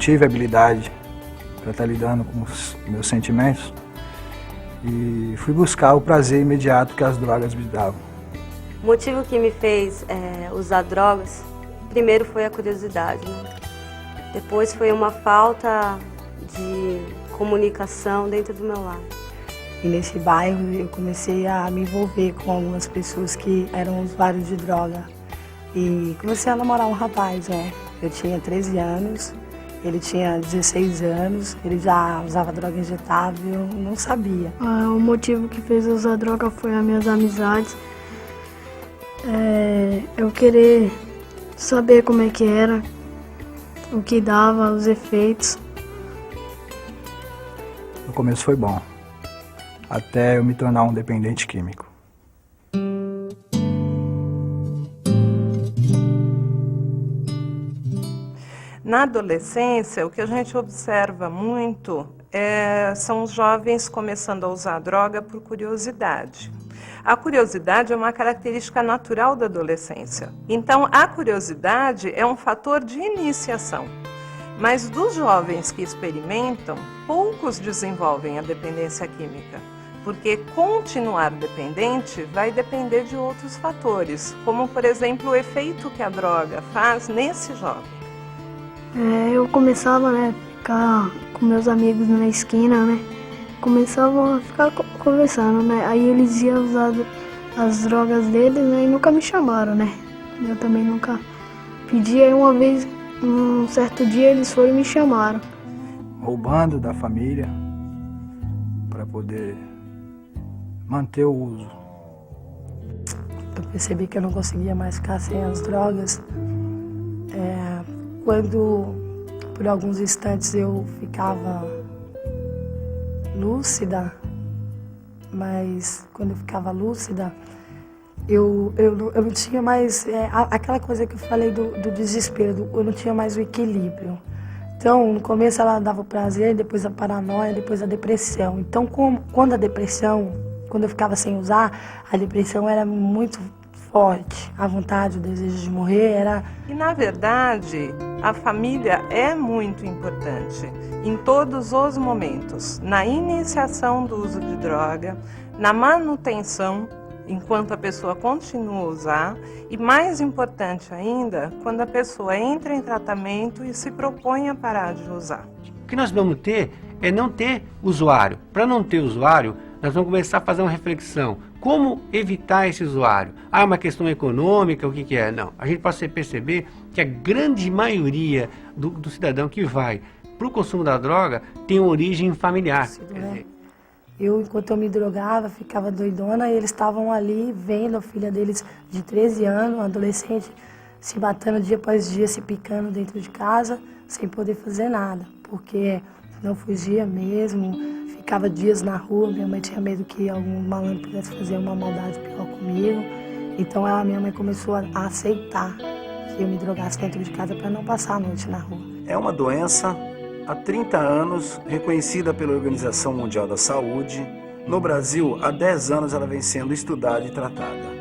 tive habilidade para estar lidando com os meus sentimentos e fui buscar o prazer imediato que as drogas me davam. O motivo que me fez usar drogas, primeiro foi a curiosidade, né? Depois foi uma falta de comunicação dentro do meu lar. E nesse bairro eu comecei a me envolver com algumas pessoas que eram usuários de droga. E comecei a namorar um rapaz, né? Eu tinha 13 anos, ele tinha 16 anos, ele já usava droga injetável, eu não sabia. O motivo que fez eu usar droga foi as minhas amizades. Eu querer saber como é que era, o que dava, os efeitos. No começo foi bom, até eu me tornar um dependente químico. Na adolescência, o que a gente observa muito são os jovens começando a usar droga por curiosidade. A curiosidade é uma característica natural da adolescência. Então, a curiosidade é um fator de iniciação. Mas dos jovens que experimentam, poucos desenvolvem a dependência química, porque continuar dependente vai depender de outros fatores, como, por exemplo, o efeito que a droga faz nesse jovem. Eu começava, né, ficar com meus amigos na esquina, né? Começavam a ficar conversando, né? Aí eles iam usar as drogas deles, né? E nunca me chamaram, né? Eu também nunca pedi. Aí uma vez, um certo dia, eles foram e me chamaram. Roubando da família para poder manter o uso. Eu percebi que eu não conseguia mais ficar sem as drogas. Quando, por alguns instantes, eu ficava lúcida, mas quando eu ficava lúcida, eu não tinha mais aquela coisa que eu falei do desespero, eu não tinha mais o equilíbrio. Então, no começo ela dava o prazer, depois a paranoia, depois a depressão. Então, quando eu ficava sem usar, a depressão era muito forte, a vontade, o desejo de morrer era... E, na verdade, a família é muito importante em todos os momentos, na iniciação do uso de droga, na manutenção, enquanto a pessoa continua a usar, e mais importante ainda, quando a pessoa entra em tratamento e se propõe a parar de usar. O que nós vamos ter é não ter usuário. Para não ter usuário, nós vamos começar a fazer uma reflexão. Como evitar esse usuário? Uma questão econômica, o que é? Não. A gente pode perceber que a grande maioria do cidadão que vai para o consumo da droga tem origem familiar. Eu, enquanto eu me drogava, ficava doidona, e eles estavam ali vendo a filha deles de 13 anos, um adolescente, se matando dia após dia, se picando dentro de casa, sem poder fazer nada, porque não fugia mesmo, ficava dias na rua. Minha mãe tinha medo que algum malandro pudesse fazer uma maldade pior comigo, então minha mãe começou a aceitar que eu me drogasse dentro de casa para não passar a noite na rua. É uma doença há 30 anos, reconhecida pela Organização Mundial da Saúde. No Brasil, há 10 anos ela vem sendo estudada e tratada.